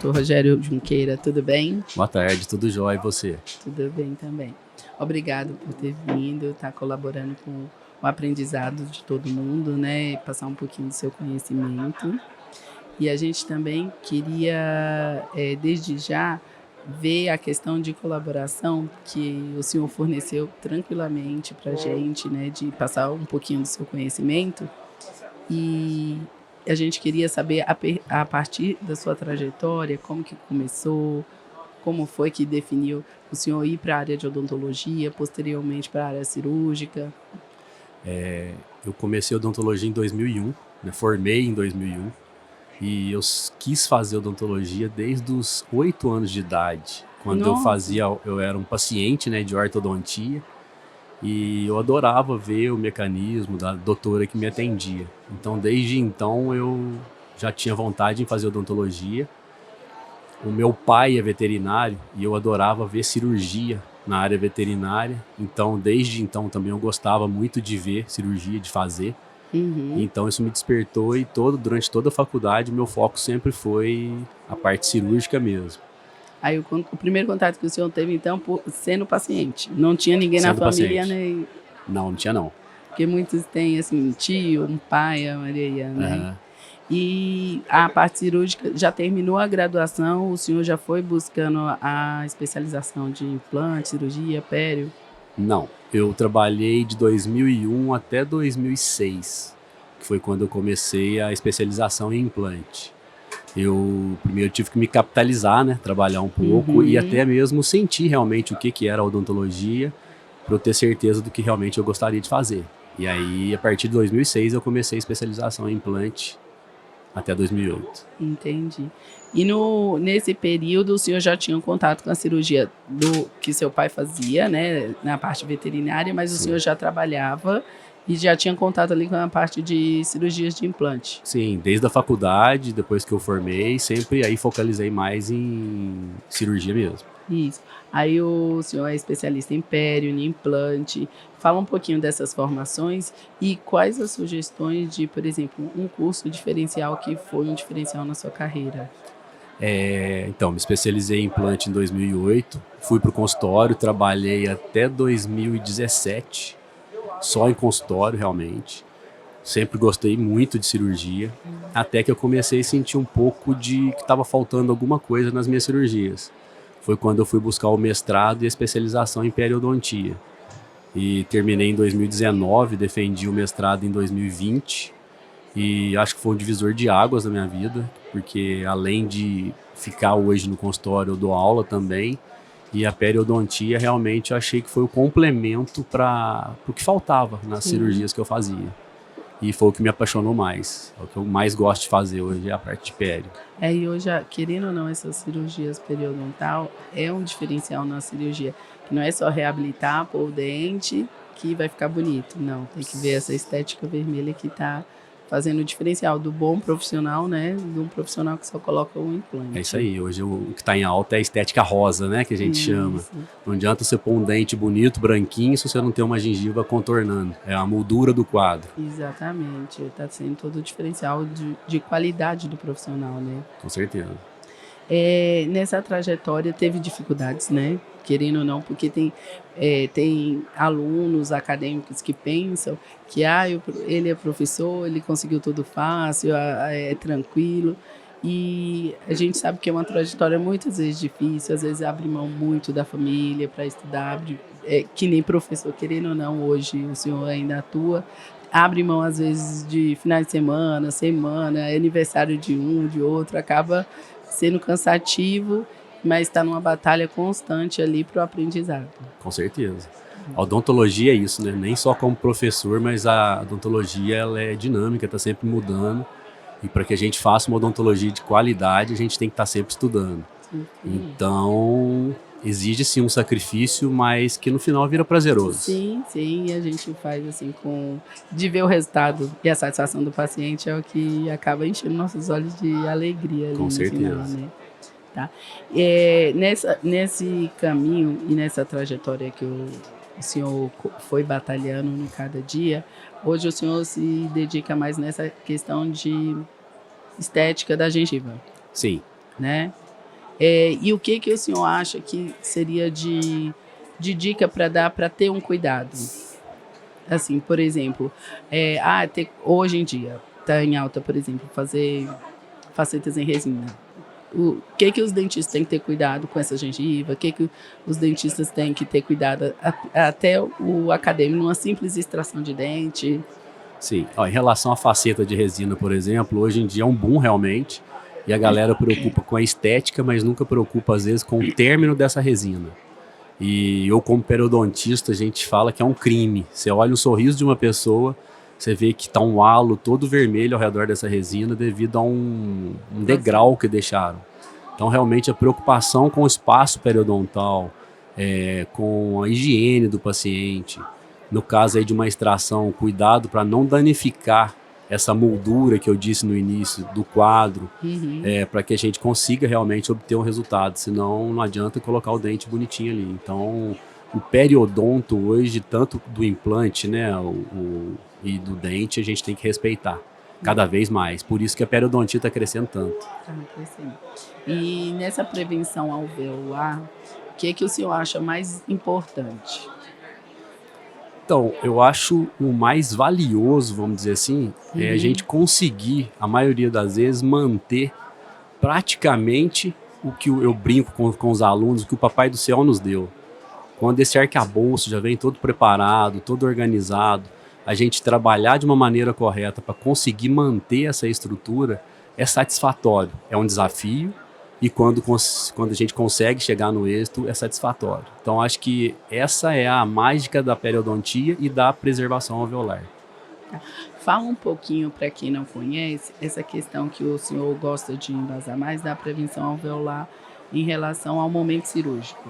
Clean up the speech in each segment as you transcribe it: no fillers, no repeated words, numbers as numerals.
Doutor Rogério Junqueira, tudo bem? Boa tarde, tudo jóia, e você? Tudo bem também. Obrigado por ter vindo, estar colaborando com o aprendizado de todo mundo, né? Passar um pouquinho do seu conhecimento. E a gente também queria, desde já, ver a questão de colaboração que o senhor forneceu tranquilamente para a gente, né? De passar um pouquinho do seu conhecimento. E a gente queria saber, a partir da sua trajetória, como que começou, como foi que definiu o senhor ir para a área de odontologia, posteriormente para a área cirúrgica. Eu comecei odontologia em 2001, né? Formei em 2001 e eu quis fazer odontologia desde os 8 anos de idade. Quando eu era um paciente, né, de ortodontia. E eu adorava ver o mecanismo da doutora que me atendia. Então, desde então, eu já tinha vontade em fazer odontologia. O meu pai é veterinário e eu adorava ver cirurgia na área veterinária. Então, desde então, também eu gostava muito de ver cirurgia, de fazer. Então, isso me despertou e durante toda a faculdade, meu foco sempre foi a parte cirúrgica mesmo. Aí o primeiro contato que o senhor teve, então, sendo paciente. Não tinha ninguém na família, né? Não tinha não. Porque muitos têm, assim, um tio, um pai, a Maria, né? E a parte cirúrgica, já terminou a graduação, o senhor já foi buscando a especialização de implante, cirurgia, pério? Não, eu trabalhei de 2001 até 2006, que foi quando eu comecei a especialização em implante. Eu primeiro tive que me capitalizar, né, trabalhar um pouco e até mesmo sentir realmente o que era a odontologia, para eu ter certeza do que realmente eu gostaria de fazer. E aí, a partir de 2006, eu comecei a especialização em implante até 2008. Entendi. E nesse período, o senhor já tinha um contato com a cirurgia que seu pai fazia, né, na parte veterinária, mas o senhor já trabalhava e já tinha contato ali com a parte de cirurgias de implante? Sim, desde a faculdade, depois que eu formei, sempre aí focalizei mais em cirurgia mesmo. Isso. Aí o senhor é especialista em pério, em implante. Fala um pouquinho dessas formações e quais as sugestões de, por exemplo, um curso diferencial que foi um diferencial na sua carreira? Então, me especializei em implante em 2008, fui para o consultório, trabalhei até 2017, só em consultório realmente. Sempre gostei muito de cirurgia, até que eu comecei a sentir um pouco de que estava faltando alguma coisa nas minhas cirurgias. Foi quando eu fui buscar o mestrado e a especialização em periodontia. E terminei em 2019, defendi o mestrado em 2020 e acho que foi um divisor de águas na minha vida, porque além de ficar hoje no consultório, eu dou aula também. E a periodontia realmente eu achei que foi o complemento para o que faltava nas cirurgias que eu fazia. E foi o que me apaixonou mais. É o que eu mais gosto de fazer hoje, é a parte de pério. E hoje, querendo ou não, essas cirurgias periodontal é um diferencial na cirurgia. Que não é só reabilitar, pôr o dente, que vai ficar bonito. Não, tem que ver essa estética vermelha que está fazendo o diferencial do bom profissional, né? De um profissional que só coloca um implante. É isso aí. Hoje o que está em alta é a estética rosa, né? Que a gente chama. Não adianta você pôr um dente bonito, branquinho, se você não tem uma gengiva contornando. É a moldura do quadro. Exatamente. Está sendo todo o diferencial de qualidade do profissional, né? Com certeza. Nessa trajetória teve dificuldades, né? Querendo ou não, porque tem alunos acadêmicos que pensam que ele é professor, ele conseguiu tudo fácil, é tranquilo. E a gente sabe que é uma trajetória muitas vezes difícil, às vezes abre mão muito da família para estudar, que nem professor, querendo ou não, hoje o senhor ainda atua, abre mão às vezes de finais de semana, aniversário de um, de outro, acaba sendo cansativo, mas está numa batalha constante ali para o aprendizado. Com certeza. A odontologia é isso, né? Nem só como professor, mas a odontologia ela é dinâmica, está sempre mudando. E para que a gente faça uma odontologia de qualidade, a gente tem que estar sempre estudando. Então, exige sim um sacrifício, mas que no final vira prazeroso. Sim, sim, e a gente faz assim de ver o resultado e a satisfação do paciente é o que acaba enchendo nossos olhos de alegria ali Com no certeza. final, né? Tá? Nesse caminho e nessa trajetória que o senhor foi batalhando no cada dia, hoje o senhor se dedica mais nessa questão de estética da gengiva, Sim. né? E o que o senhor acha que seria de dica para dar para ter um cuidado? Assim, por exemplo, hoje em dia está em alta, por exemplo, fazer facetas em resina. O que os dentistas têm que ter cuidado com essa gengiva? O que os dentistas têm que ter cuidado até o acadêmico, numa simples extração de dente? Sim. Ó, em relação à faceta de resina, por exemplo, hoje em dia é um boom realmente. E a galera preocupa com a estética, mas nunca preocupa, às vezes, com o término dessa resina. E eu, como periodontista, a gente fala que é um crime. Você olha o sorriso de uma pessoa, você vê que está um halo todo vermelho ao redor dessa resina devido a um degrau que deixaram. Então, realmente, a preocupação com o espaço periodontal, com a higiene do paciente, no caso aí de uma extração, cuidado para não danificar essa moldura que eu disse no início do quadro, para que a gente consiga realmente obter um resultado, senão não adianta colocar o dente bonitinho ali. Então, o periodonto hoje, tanto do implante, né, e do dente, a gente tem que respeitar cada vez mais. Por isso que a periodontia está crescendo tanto. Está crescendo. E nessa prevenção alveolar, o que o senhor acha mais importante? Então, eu acho o mais valioso, vamos dizer assim, é a gente conseguir, a maioria das vezes, manter praticamente o que eu brinco com os alunos, o que o Papai do Céu nos deu. Quando esse arcabouço já vem todo preparado, todo organizado, a gente trabalhar de uma maneira correta para conseguir manter essa estrutura é satisfatório. É um desafio e quando a gente consegue chegar no êxito é satisfatório. Então acho que essa é a mágica da periodontia e da preservação alveolar. Fala um pouquinho para quem não conhece essa questão que o senhor gosta de embasar mais da prevenção alveolar em relação ao momento cirúrgico.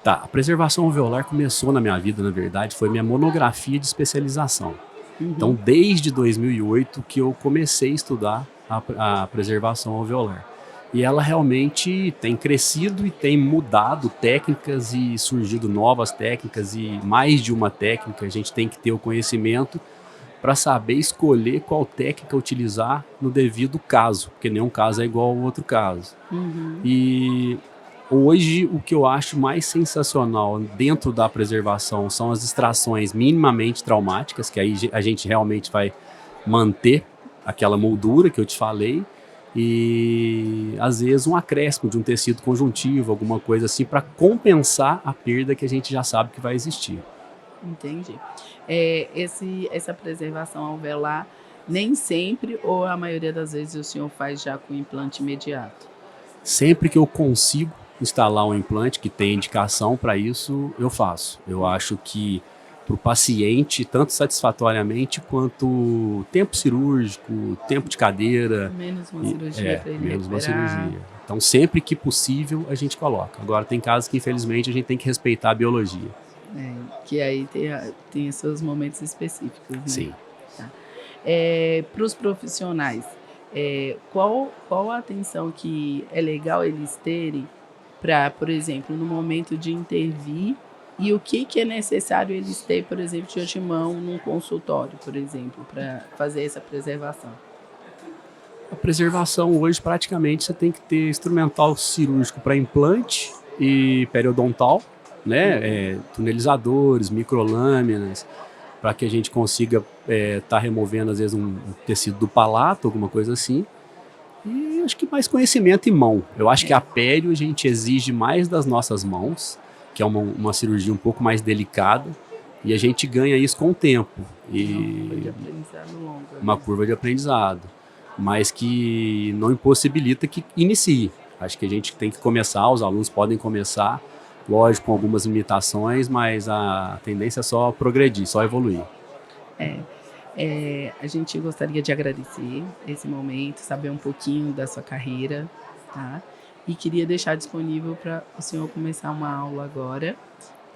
Tá, a preservação alveolar começou na minha vida, na verdade, foi minha monografia de especialização. Então, desde 2008 que eu comecei a estudar a preservação alveolar. E ela realmente tem crescido e tem mudado técnicas e surgido novas técnicas e mais de uma técnica. A gente tem que ter o conhecimento para saber escolher qual técnica utilizar no devido caso, porque nenhum caso é igual ao outro caso. E hoje o que eu acho mais sensacional dentro da preservação são as extrações minimamente traumáticas, que aí a gente realmente vai manter aquela moldura que eu te falei, e às vezes um acréscimo de um tecido conjuntivo, alguma coisa assim, para compensar a perda que a gente já sabe que vai existir. Entendi. Essa preservação alveolar, nem sempre ou a maioria das vezes o senhor faz já com implante imediato? Sempre que eu consigo instalar um implante que tem indicação para isso, eu faço. Eu acho que para o paciente, tanto satisfatoriamente quanto tempo cirúrgico, tempo de cadeira. Menos uma cirurgia para ele menos uma recuperar. cirurgia. Então, sempre que possível, a gente coloca. Agora, tem casos que, infelizmente, a gente tem que respeitar a biologia. Que aí tem os seus momentos específicos, né? Sim. Tá. Para os profissionais, qual a atenção que é legal eles terem para, por exemplo, no momento de intervir, e o que é necessário eles terem, por exemplo, de antemão num consultório, por exemplo, para fazer essa preservação? A preservação hoje, praticamente, você tem que ter instrumental cirúrgico para implante e periodontal, né? Tunelizadores, microlâminas, para que a gente consiga tá removendo, às vezes, um tecido do palato, alguma coisa assim. E acho que mais conhecimento e mão. Eu acho que a pério a gente exige mais das nossas mãos, que é uma cirurgia um pouco mais delicada, e a gente ganha isso com o tempo. Uma curva de aprendizado longa. Uma curva de aprendizado, mas que não impossibilita que inicie. Acho que a gente tem que começar, os alunos podem começar lógico, com algumas limitações, mas a tendência é só progredir, só evoluir. A gente gostaria de agradecer esse momento, saber um pouquinho da sua carreira, tá? E queria deixar disponível para o senhor começar uma aula agora,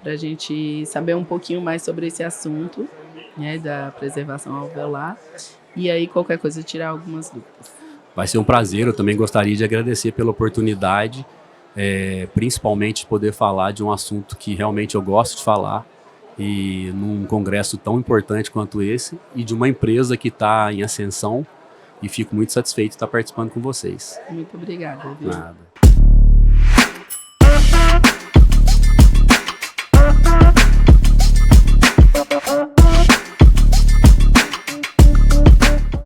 para a gente saber um pouquinho mais sobre esse assunto, né, da preservação alveolar, e aí qualquer coisa tirar algumas dúvidas. Vai ser um prazer, eu também gostaria de agradecer pela oportunidade, principalmente poder falar de um assunto que realmente eu gosto de falar, e num congresso tão importante quanto esse, e de uma empresa que está em ascensão, e fico muito satisfeito de estar participando com vocês. Muito obrigada, viu? Nada.